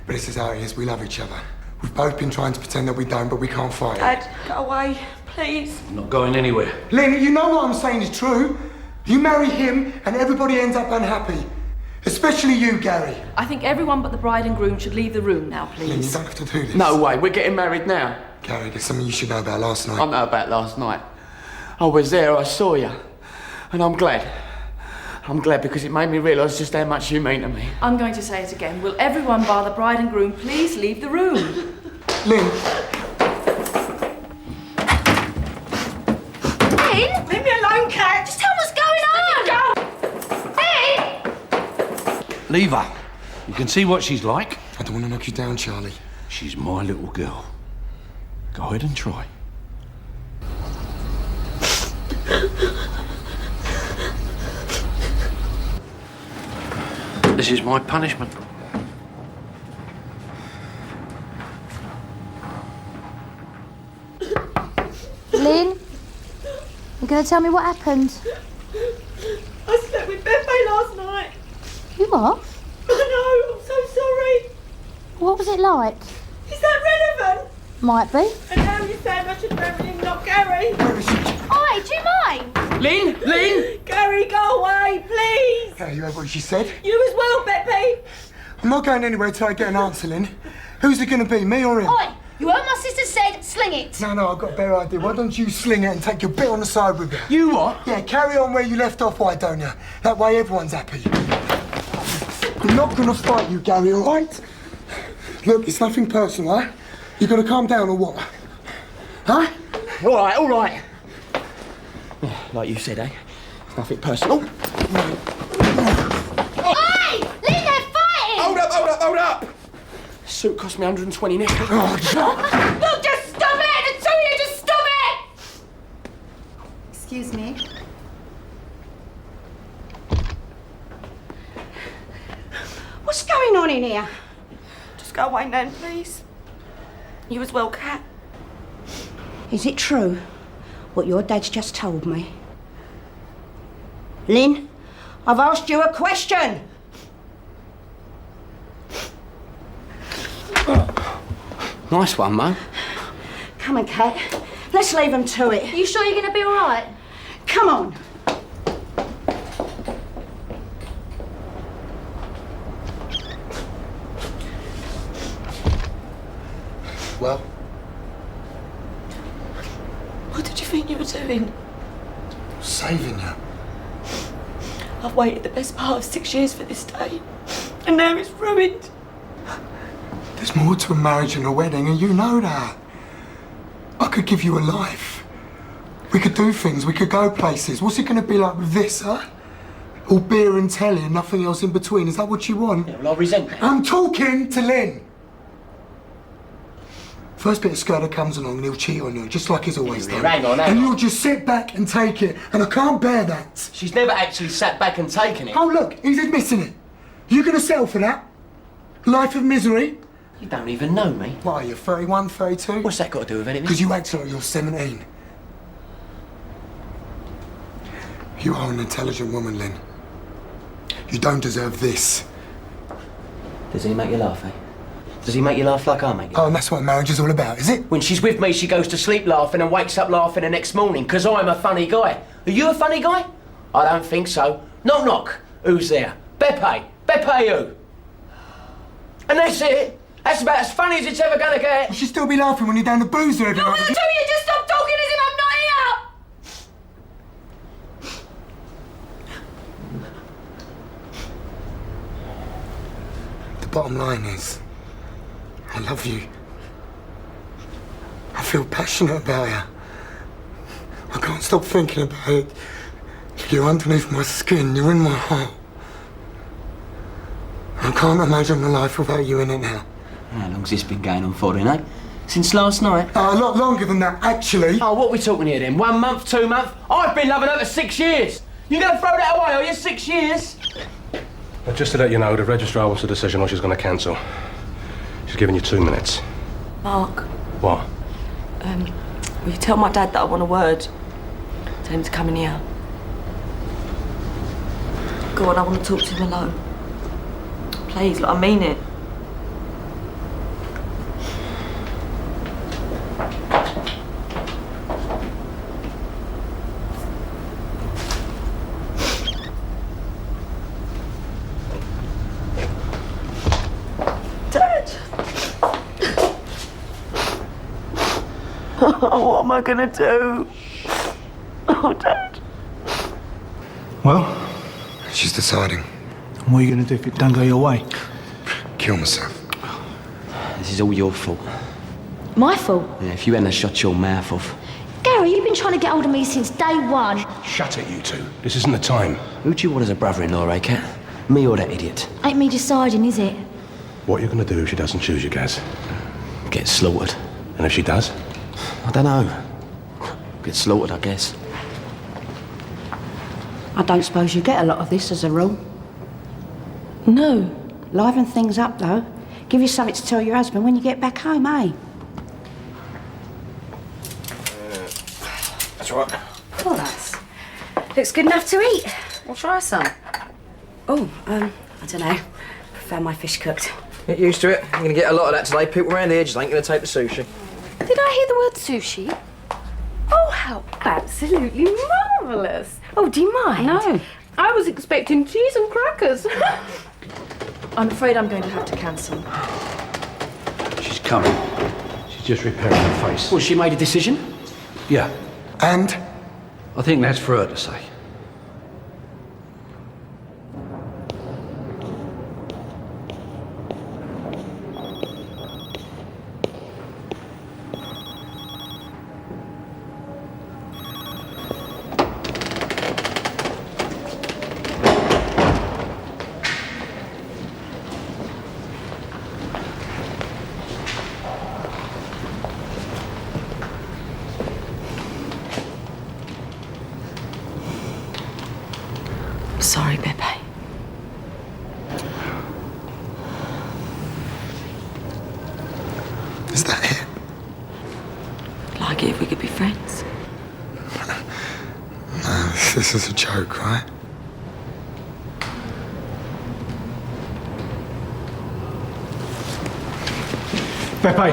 But this is how it is. We love each other. We've both been trying to pretend that we don't, but we can't fight. Dad, go away, please. I'm not going anywhere. Lynn, you know what I'm saying is true. You marry him and everybody ends up unhappy. Especially you, Gary. I think everyone but the bride and groom should leave the room now, please. Lynn, you don't have to do this. No way, we're getting married now. Gary, there's something you should know about last night. I know about last night. I was there, I saw you. And I'm glad. I'm glad because it made me realise just how much you mean to me. I'm going to say it again. Will everyone bar the bride and groom please leave the room? Lynn. Lynn? Leave me alone, Kat. Just tell me what's going on. Lynn! Leave her. You can see what she's like. I don't want to knock you down, Charlie. She's my little girl. Go ahead and try. This is my punishment. Lynn, you gonna tell me what happened? I slept with Beppe last night. You what? I know, I'm so sorry. What was it like? Is that relevant? Might be. And now you're saying I should marry him, not Gary. Oi, do you mind? Lynn! Lynn! Gary, go away, please. Hey, you heard what she said? You as well, Beppe. I'm not going anywhere till I get an answer, Lynn. Who's it going to be, me or him? Oi, you heard my sister said, sling it. No, I've got a better idea. Why don't you sling it and take your bit on the side with you? You what? Yeah, carry on where you left off, why don't you? That way everyone's happy. I'm not going to fight you, Gary, all right? Look, it's nothing personal, huh? You got to calm down or what? Huh? All right. Yeah, like you said, eh? It's nothing personal. Oi! Lynn, they're fighting! Hold up! Suit cost me 120 nickels. Look, just stop it! The two of you, just stop it! Excuse me. What's going on in here? Just go away, Nan, please. You as well, Kat. Is it true what your dad's just told me? Lynn, I've asked you a question. Nice one, Mo. Come on, Kat. Let's leave them to it. Are you sure you're gonna be all right? Come on. Well, What did you think you were doing? saving you. I've waited the best part of 6 years for this day, and now it's ruined. There's more to a marriage than a wedding, and you know that. I could give you a life. We could do things, we could go places. What's it going to be like with this, huh? All beer and telly and nothing else in between. Is that what you want? Yeah, well, I resent that. I'm talking to Lynn. First bit of skirt comes along and he'll cheat on you, just like he's always done. Hang on. And you'll just sit back and take it, and I can't bear that. She's never actually sat back and taken it. Oh, look, he's admitting it. You gonna settle for that? Life of misery? You don't even know me. What are you, 31, 32? What's that got to do with anything? Because you act like you're 17. You are an intelligent woman, Lynn. You don't deserve this. Does he make you laugh, eh? Does he make you laugh like I make you? Oh, and that's what marriage is all about, is it? When she's with me, she goes to sleep laughing and wakes up laughing the next morning, because I'm a funny guy. Are you a funny guy? I don't think so. Knock, knock. Who's there? Beppe. Beppe who? And that's it. That's about as funny as it's ever gonna get. You should still be laughing when you're down the boozer every Will night. the two of you just stop talking as if I'm not here? The bottom line is, I love you. I feel passionate about you. I can't stop thinking about it. You're underneath my skin, you're in my heart. I can't imagine my life without you in it now. How long's this been going on for then, eh? Since last night? A lot longer than that, actually. Oh, what are we talking here then? 1 month, 2 months? I've been loving her for 6 years. You gonna throw that away, are you? 6 years? But just to let you know, the registrar wants a decision or she's going to cancel. She's giving you 2 minutes. Mark, What? will you tell my dad that I want a word? Tell him to come in here. Go on, I want to talk to him alone. Please, like, I mean it. Oh, what am I gonna do? Oh, Dad. Well, She's deciding. what are you going to do if it don't go your way? Kill myself. This is all your fault. My fault? Yeah, if you hadn't shut your mouth off. Gary, you've been trying to get hold of me since day one. Shut it, you two. This isn't the time. Who do you want as a brother-in-law, eh, Cat? Me or that idiot? Ain't me deciding, is it? What are you going to do if she doesn't choose you, Gaz? Get slaughtered. And if she does? I don't know. Get slaughtered, I guess. I don't suppose you get a lot of this as a rule. No. Liven things up, though. Give you something to tell your husband when you get back home, eh? That's right. Oh, that's... looks good enough to eat. We'll try some. Oh, I don't know. Prefer my fish cooked. Get used to it. You're going to get a lot of that today. People around here just ain't going to take the sushi. Did I hear the word sushi? Oh, how absolutely marvellous. Oh, do you mind? No. I was expecting cheese and crackers. I'm afraid I'm going to have to cancel. She's coming. She's just repairing her face. Well, she made a decision. Yeah, And I think that's for her to say. Sorry, Pepe. is that it? Like it if we could be friends. No, this is a joke, right? Pepe!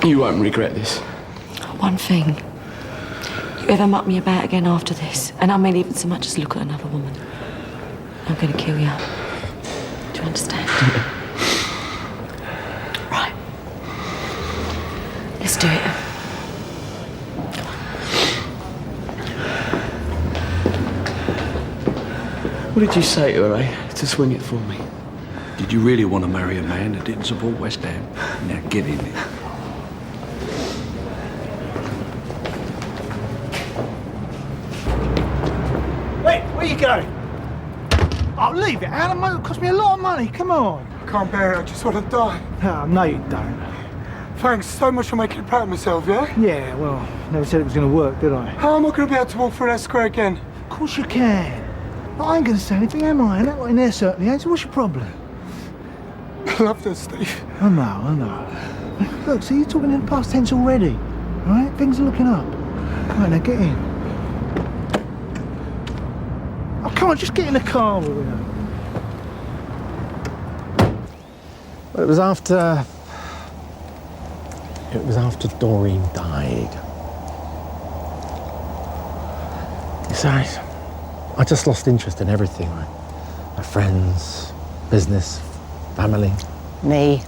You won't regret this. One thing. You ever muck me about again after this, and I mean even so much as look at another woman, I'm gonna kill you. Do you understand? Right. Let's do it. What did you say to her, eh? To swing it for me? Did you really want to marry a man that didn't support West Ham? Now get in there. Wait, where you going? Oh, leave it, Alan. It cost me a lot of money. Come on. I can't bear it. I just want to die. Oh, no, you don't. Thanks so much for making a prat of myself, yeah? Yeah, well, never said it was going to work, did I? How am I going to be able to walk through that square again? Of course you can. But I ain't going to say anything, am I? And that lot in there certainly ain't. So what's your problem? I love this, Steve. I know. Look, see, you're talking in the past tense already. All right? Things are looking up. Right, now get in. Oh, come on, just get in the car with me. Well, it was after Doreen died. Besides, I just lost interest in everything. Like my friends, business, family. Me.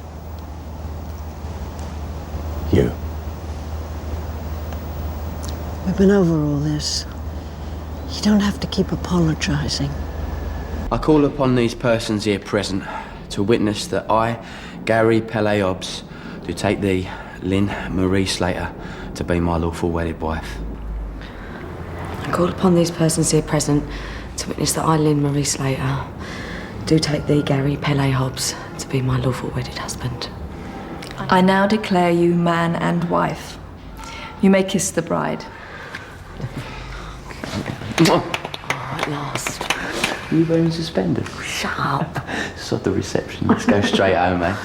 You. We've been over all this. You don't have to keep apologising. I call upon these persons here present to witness that I, Gary Pele Hobbs, do take thee, Lynn Marie Slater, to be my lawful wedded wife. I call upon these persons here present to witness that I, Lynn Marie Slater, do take thee, Gary Pele Hobbs, to be my lawful wedded husband. I now declare you man and wife. You may kiss the bride. At last. You wearing suspenders? Shut up. Sod the reception. Let's go straight home, eh?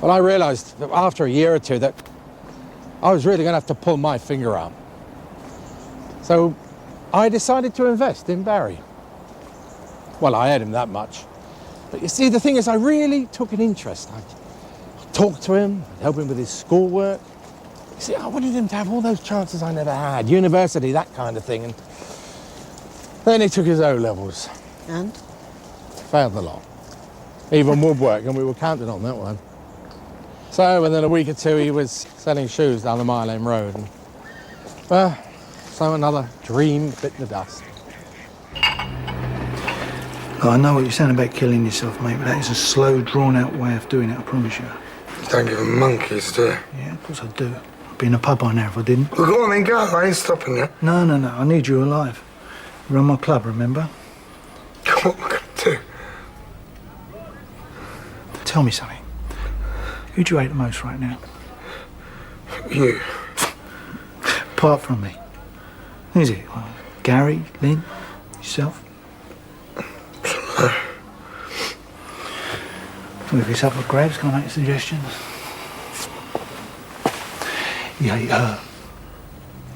Well, I realised that after a year or two that I was really going to have to pull my finger out. So I decided to invest in Barry. Well, I owed him that much. But you see, the thing is, I really took an interest. I talked to him, helped him with his schoolwork. See, I wanted him to have all those chances I never had. University, that kind of thing. And then he took his O-levels. And? Failed the lot. Even woodwork, and we were counting on that one. So within a week or two, he was selling shoes down the Mile End Road. And, well, so another dream bit in the dust. I know what you're saying about killing yourself, mate, but that is a slow, drawn-out way of doing it, I promise you. You don't give them monkeys, do you? Yeah, of course I do. I'd be in a pub by now if I didn't. Well, go on then, go. I ain't stopping you. No, I need you alive. You run my club, remember? What am I going to do? Tell me something. Who do you hate the most right now? You. Apart from me. Who's it? Gary, Lynn, yourself? Well, if it's up for grabs, can I make suggestions? You hate her.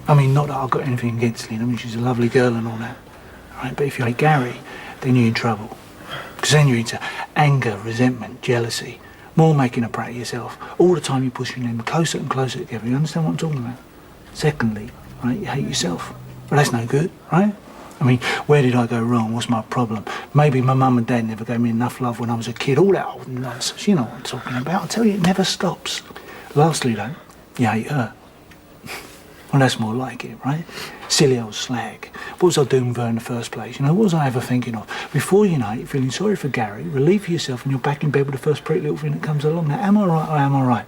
I mean, not that I've got anything against Lynn. I mean, she's a lovely girl and all that. Right? But if you hate Gary, then you're in trouble. Because then you're into anger, resentment, jealousy. More making a brat of yourself. All the time you're pushing them closer and closer together. You understand what I'm talking about? Secondly, right, you hate yourself. Well, that's no good, right? I mean, where did I go wrong? What's my problem? Maybe my mum and dad never gave me enough love when I was a kid. All that old nonsense. You know what I'm talking about. I tell you, it never stops. Lastly, though, you hate her. Well, that's more like it, right? Silly old slag. What was I doing with her in the first place? You know, what was I ever thinking of? Before you know it, you're feeling sorry for Gary, relieved for yourself, and you're back in bed with the first pretty little thing that comes along. Now, am I right or am I right?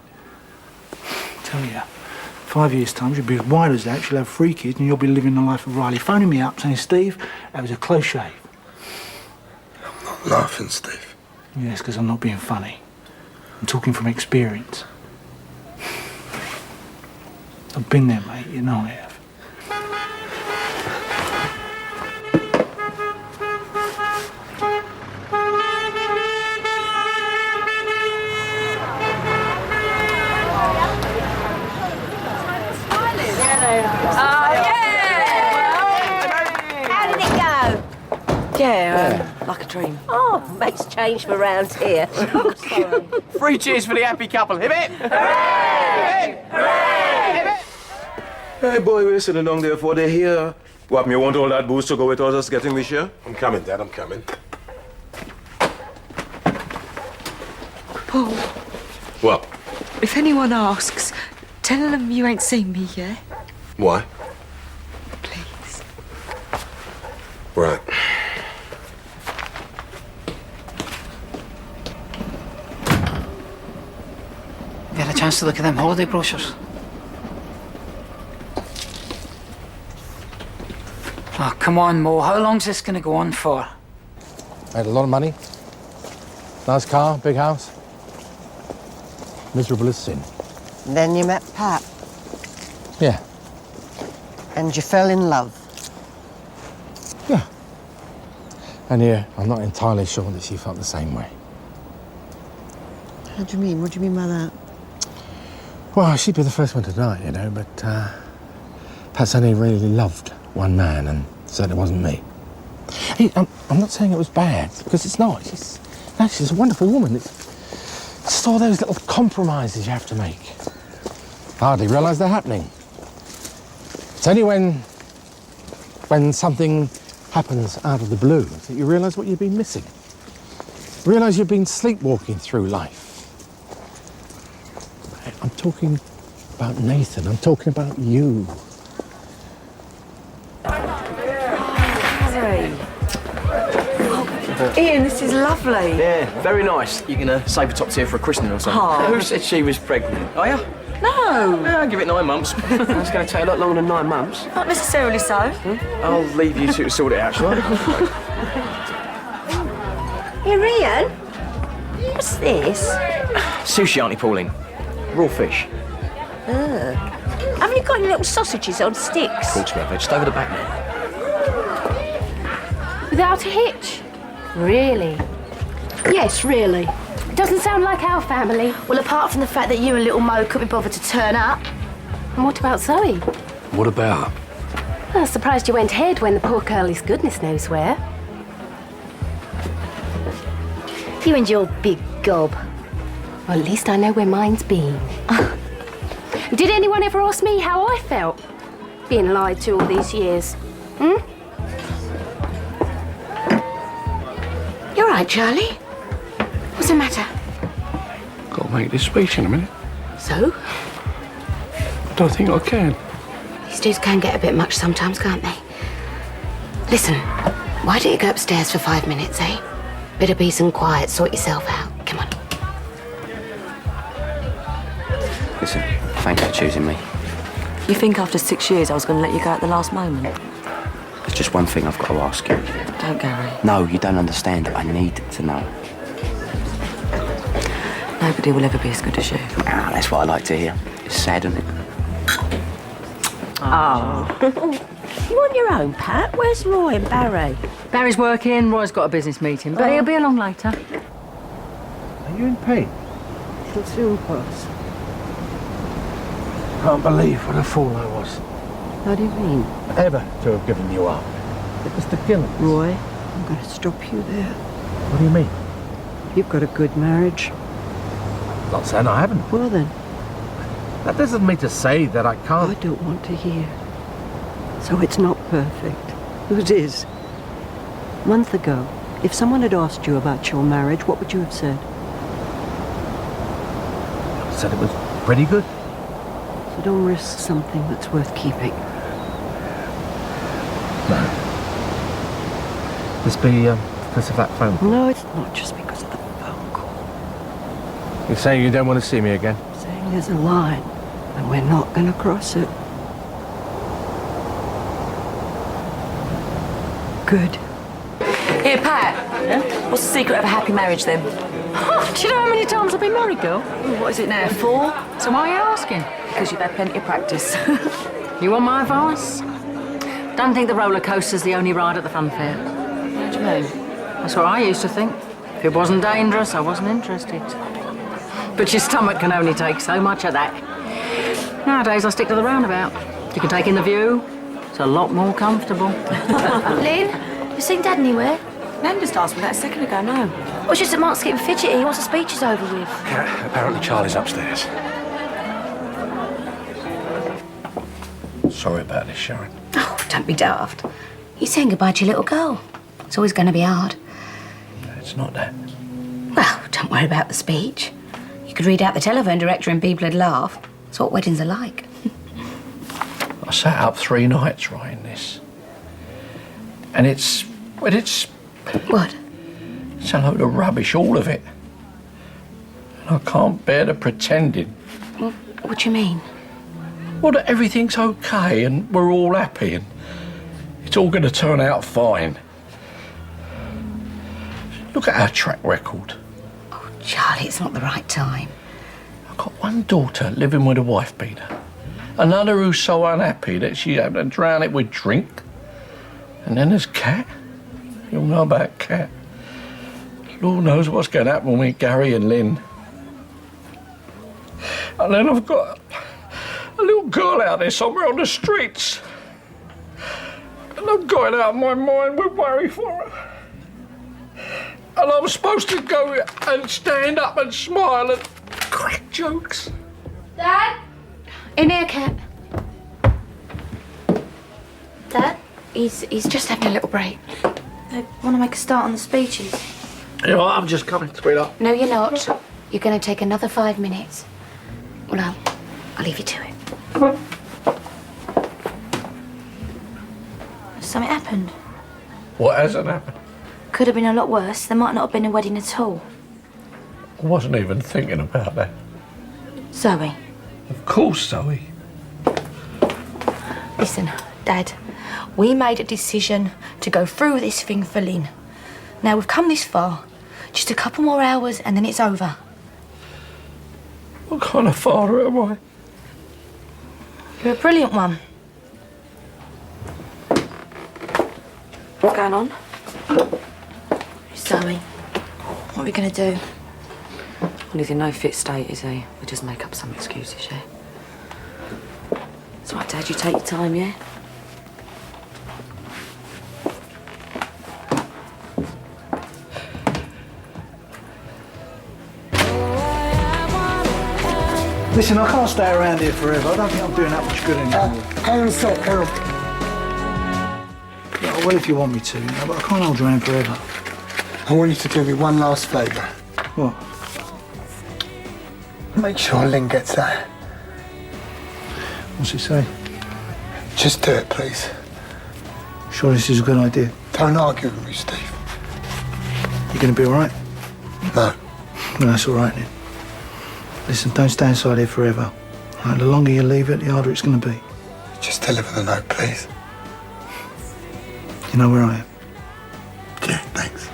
I tell you, 5 years' time, she'll be as wide as that, she'll have 3 kids, and you'll be living the life of Riley, phoning me up saying, Steve, that was a close shave. I'm not laughing, Steve. Yes, because I'm not being funny. I'm talking from experience. I've been there, mate, you know I have. Yeah, like a dream. Oh, makes change for round here. Oh, sorry. 3 cheers for the happy couple. Hip hip! Hooray! Hooray! Hey, boy, we're sitting down there for they here. What, you want all that booze to go with us getting this year? I'm coming, Dad, I'm coming. Paul, What? if anyone asks, tell them you ain't seen me yet. Why? Please. Right. You had a chance to look at them holiday brochures? Oh, come on, Mo. How long's this going to go on for? I had a lot of money. Nice car, big house. Miserable as sin. And then you met Pat, Yeah, and you fell in love. yeah. And yeah, I'm not entirely sure that she felt the same way. How do you mean? What do you mean by that? Well, she'd be the first one to die, you know, but Pat's only really loved one man, and certainly wasn't me. Hey, I'm not saying it was bad, because it's not. She's a wonderful woman. It's just all those little compromises you have to make. Hardly realise they're happening. It's only when something happens out of the blue that you realise what you've been missing. Realise you've been sleepwalking through life. I'm talking about Nathan. I'm talking about you. Harry. Oh, Ian, this is lovely. Yeah, very nice. You're gonna save a top tier for a christening or something. Oh. Who said she was pregnant? Are you? No. Yeah, I'll give it 9 months. It's going to take a lot longer than 9 months. Not necessarily so. I'll leave you two to sort it out, shall I? Here, Ian. What's this? Sushi, Auntie Pauline. Raw fish. Haven't you got any little sausages on sticks? Of course we have. Just over the back there. Without a hitch? Really? Yes, really. Doesn't sound like our family. Well, apart from the fact that you and little Mo couldn't be bothered to turn up. And what about Zoe? What about? I'm surprised you went ahead when the poor girl is goodness knows where. You and your big gob. Well, at least I know where mine's been. Did anyone ever ask me how I felt? Being lied to all these years. Hmm? You all right, Charlie? What's the matter? Got to make this speech in a minute. So? I don't think I can. These dudes can get a bit much sometimes, can't they? Listen, why don't you go upstairs for 5 minutes, eh? Bit of peace and quiet, sort yourself out. Come on. Listen, thanks for choosing me. You think after 6 years I was going to let you go at the last moment? There's just one thing I've got to ask you. Don't, Gary. No, you don't understand. I need to know. Nobody will ever be as good as you. Ah, that's what I like to hear. It's sad, isn't it? Oh. You on your own, Pat? Where's Roy and Barry? Barry's working, Roy's got a business meeting, but he'll be along later. Are you in pain? It'll soon pass. Can't believe what a fool I was. How do you mean? Ever to have given you up. It was the killing. Roy, I'm going to stop you there. What do you mean? You've got a good marriage. Not saying I haven't. Well then. That doesn't mean to say that I can't. I don't want to hear. So it's not perfect. Whose is? A month ago, if someone had asked you about your marriage, what would you have said? I said it was pretty good. So don't risk something that's worth keeping. No. This be because of that phone call? No, it's not just because of the phone call. You're saying you don't want to see me again? I'm saying there's a line, and we're not going to cross it. Good. Here, Pat. Yeah? What's the secret of a happy marriage, then? Oh, do you know how many times I've been married, girl? What is it now, 4? So why are you asking? Because you've had plenty of practice. You want my advice? Don't think the roller coaster's the only ride at the fun fair. What do you mean? That's what I used to think. If it wasn't dangerous, I wasn't interested. But your stomach can only take so much of that. Nowadays, I stick to the roundabout. You can take in the view. It's a lot more comfortable. Lynn, you seen Dad anywhere? Nan just asked me that a second ago, no. Well, it's just that Mark's getting fidgety. He wants the speeches over with. Apparently Charlie's upstairs. Sorry about this, Sharon. Oh, don't be daft. You're saying goodbye to your little girl. It's always going to be hard. It's not that. Well, don't worry about the speech. You could read out the telephone director and people would laugh. That's what weddings are like. I sat up 3 nights writing this. And it's... well, it's... What? It's a load of rubbish, all of it. And I can't bear the pretending. Well, what do you mean? Well, that everything's okay and we're all happy and it's all going to turn out fine. Look at our track record. Oh, Charlie, it's not the right time. I've got one daughter living with a wife beater. Another who's so unhappy that she's having to drown it with drink. And then there's Kat. You'll know about Kat. Lord knows what's going to happen with Gary and Lynn. And then I've got a little girl out there somewhere on the streets. And I'm going out of my mind with worry for her. And I'm supposed to go and stand up and smile and crack jokes. Dad? In here, Kat. Dad? He's just having a little break. They want to make a start on the speeches. You know what, I'm just coming, sweetheart. No, you're not. You're going to take another 5 minutes. Well, I'll leave you to it. Something happened. What hasn't happened? Could have been a lot worse. There might not have been a wedding at all. I wasn't even thinking about that. Zoe. Of course, Zoe. Listen, Dad, we made a decision to go through this thing for Lynn. Now, we've come this far. Just a couple more hours and then it's over. What kind of father am I? You're a brilliant one. What's going on? Zoe, what are we going to do? Well, he's in no fit state, is he? We just make up some excuses, yeah? It's right, Dad, you take your time, yeah? Listen, I can't stay around here forever. I don't think I'm doing that much good anymore. Hang on a sec, Harold. Yeah, well, if you want me to, but I can't hold you around forever. I want you to do me one last favour. What? Make sure Lynn gets that. What's it say? Just do it, please. Sure this is a good idea? Don't argue with me, Steve. You gonna be all right? No. No, that's all right then. Listen, don't stay inside here forever. All right, the longer you leave it, the harder it's gonna be. Just deliver the note, please. You know where I am? Yeah, thanks.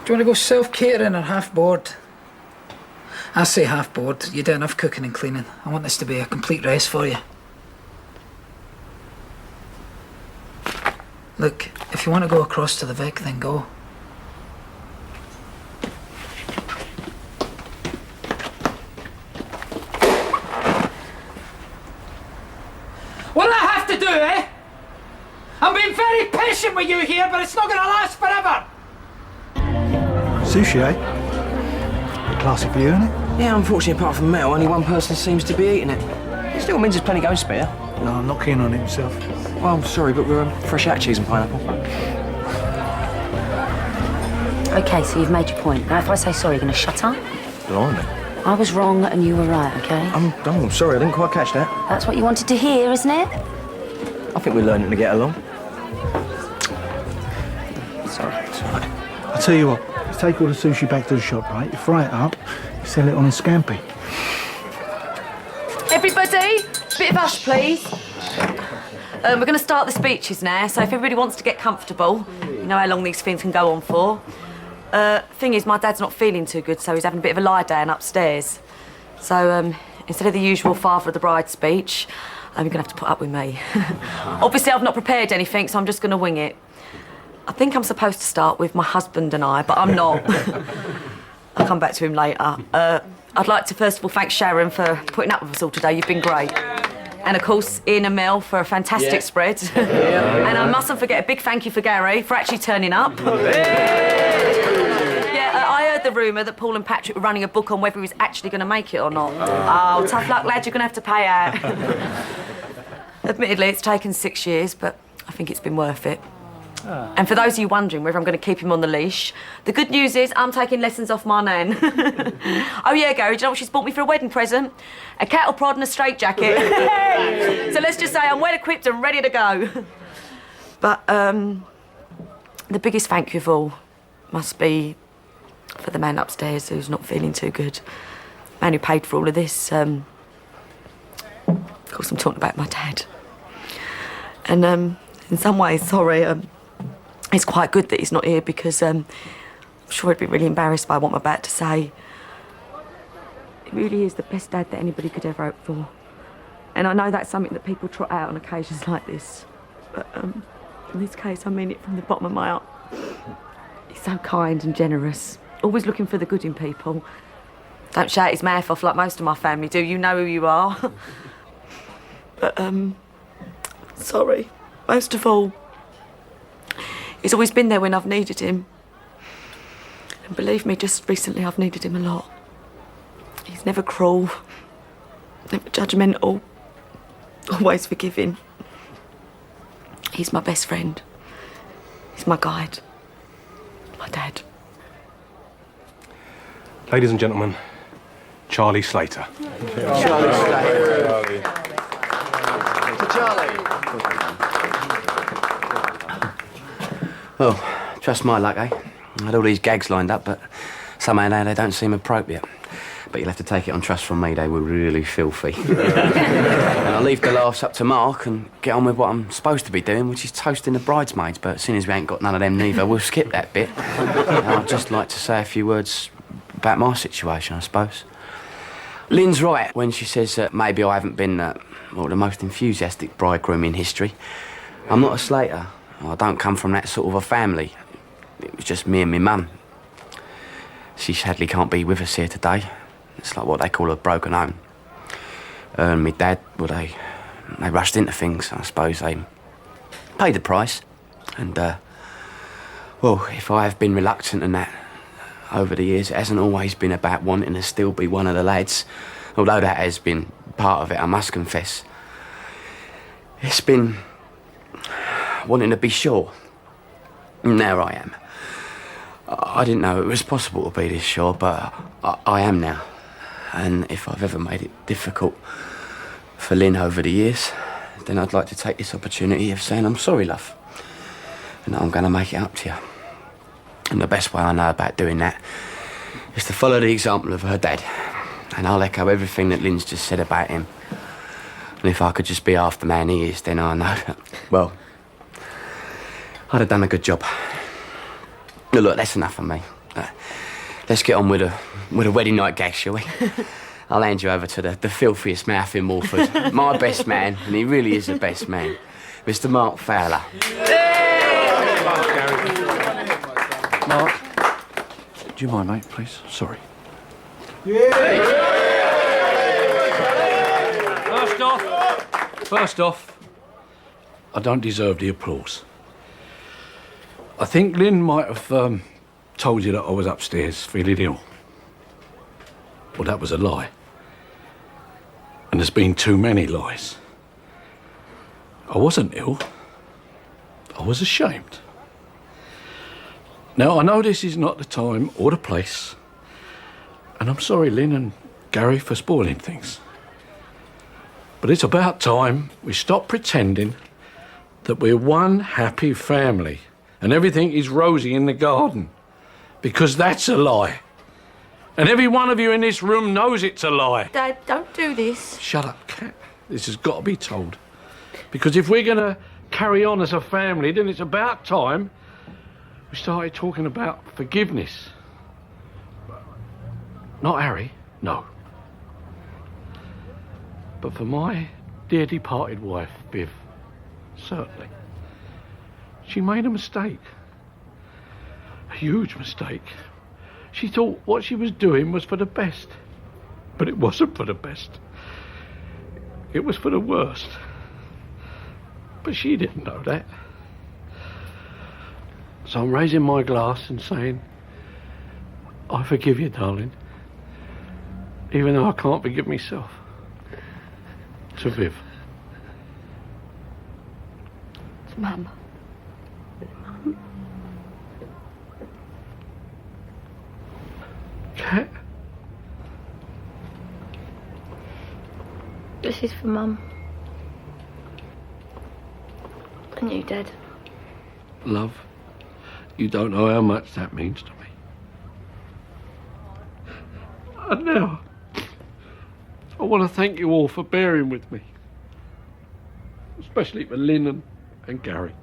Do you want to go self-catering or half-board? I say half-board. You do enough cooking and cleaning. I want this to be a complete rest for you. Look, if you want to go across to the Vic, then go. What'll I have to do, eh? I'm being very patient with you here, but it's not going to last forever. Sushi, eh? Classy for you, isn't it? Yeah, unfortunately, apart from Mel, only one person seems to be eating it. Still means there's plenty going spare. No, I'm not keen on it myself. Well, I'm sorry, but we're fresh out cheese and pineapple. Okay, so you've made your point. Now, if I say sorry, you're going to shut up? Blimey. I was wrong and you were right, okay? I'm sorry, I didn't quite catch that. That's what you wanted to hear, isn't it? I think we're learning to get along. Sorry. It's all right. I'll tell you what, you take all the sushi back to the shop, right? You fry it up, you sell it on a scampi. Everybody, bit of hush, please. We're going to start the speeches now, so if everybody wants to get comfortable, you know how long these things can go on for. Thing is, my dad's not feeling too good, so he's having a bit of a lie down upstairs. So, instead of the usual father of the bride speech, you're going to have to put up with me. Obviously, I've not prepared anything, so I'm just going to wing it. I think I'm supposed to start with my husband and I, but I'm not. I'll come back to him later. I'd like to first of all thank Sharon for putting up with us all today. You've been great. And of course, Ian and Mel for a fantastic spread. And I mustn't forget a big thank you for Gary for actually turning up. I heard the rumour that Paul and Patrick were running a book on whether he was actually going to make it or not. Oh, tough luck, lad, you're going to have to pay out. Admittedly, it's taken 6 years, but I think it's been worth it. And for those of you wondering whether I'm going to keep him on the leash, the good news is I'm taking lessons off my nan. Oh yeah, Gary, do you know what she's bought me for a wedding present? A cattle prod and a straitjacket. So let's just say I'm well equipped and ready to go. But the biggest thank you of all must be for the man upstairs who's not feeling too good. The man who paid for all of this. Of course, I'm talking about my dad. And in some ways, sorry, it's quite good that he's not here because I'm sure he'd be really embarrassed by what I'm about to say. He really is the best dad that anybody could ever hope for. And I know that's something that people trot out on occasions like this. But in this case, I mean it from the bottom of my heart. He's so kind and generous, always looking for the good in people. Don't shout his mouth off like most of my family do. You know who you are. But, sorry. Most of all, he's always been there when I've needed him. And believe me, just recently I've needed him a lot. He's never cruel, never judgmental, always forgiving. He's my best friend. He's my guide. My dad. Ladies and gentlemen, Charlie Slater. Charlie Slater. Charlie. Well, just my luck, eh? I had all these gags lined up, but somehow now they don't seem appropriate. But you'll have to take it on trust from me, they were really filthy. And I leave the laughs up to Mark and get on with what I'm supposed to be doing, which is toasting the bridesmaids. But seeing as we ain't got none of them neither, we'll skip that bit. And I'd just like to say a few words about my situation, I suppose. Lynn's right when she says that maybe I haven't been, the most enthusiastic bridegroom in history. I'm not a Slater. I don't come from that sort of a family. It was just me and my mum. She sadly can't be with us here today. It's like what they call a broken home. And my dad, well, they rushed into things. I suppose they paid the price. And, well, if I have been reluctant in that over the years, it hasn't always been about wanting to still be one of the lads. Although that has been part of it, I must confess. It's been wanting to be sure. And there I am. I didn't know it was possible to be this sure, but I am now. And if I've ever made it difficult for Lynn over the years, then I'd like to take this opportunity of saying I'm sorry, love. And I'm going to make it up to you. And the best way I know about doing that is to follow the example of her dad. And I'll echo everything that Lynn's just said about him. And if I could just be half the man he is, then I know that, well, I'd have done a good job. Now, look, that's enough of me. Let's get on with a wedding night gag, shall we? I'll hand you over to the filthiest mouth in Morford. My best man, and he really is the best man, Mr. Mark Fowler. Mark, do you mind, mate, please? Sorry. First off, I don't deserve the applause. I think Lynn might have told you that I was upstairs feeling ill. Well, that was a lie. And there's been too many lies. I wasn't ill. I was ashamed. Now, I know this is not the time or the place, and I'm sorry, Lynn and Gary, for spoiling things. But it's about time we stop pretending that we're one happy family and everything is rosy in the garden, because that's a lie. And every one of you in this room knows it's a lie. Dad, don't do this. Shut up, Cat. This has got to be told. Because if we're going to carry on as a family, then it's about time we started talking about forgiveness. Not Harry, no. But for my dear departed wife, Viv, certainly. She made a mistake. A huge mistake. She thought what she was doing was for the best. But it wasn't for the best. It was for the worst. But she didn't know that. So I'm raising my glass and saying, I forgive you, darling. Even though I can't forgive myself. To Viv. To Mum. Cat? This is for Mum. And you, Dad. Love, you don't know how much that means to me. And now, I want to thank you all for bearing with me. Especially for Lynn and Gary.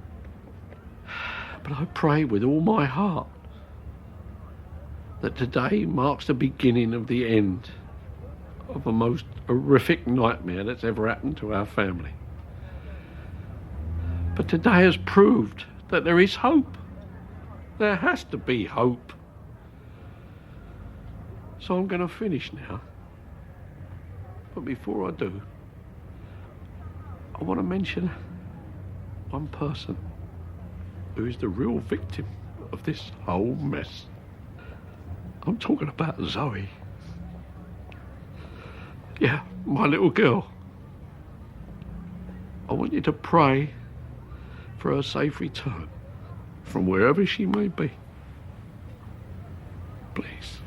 But I pray with all my heart that today marks the beginning of the end of the most horrific nightmare that's ever happened to our family. But today has proved that there is hope. There has to be hope. So I'm going to finish now. But before I do, I want to mention one person who is the real victim of this whole mess. I'm talking about Zoe. Yeah, my little girl. I want you to pray for her safe return from wherever she may be. Please.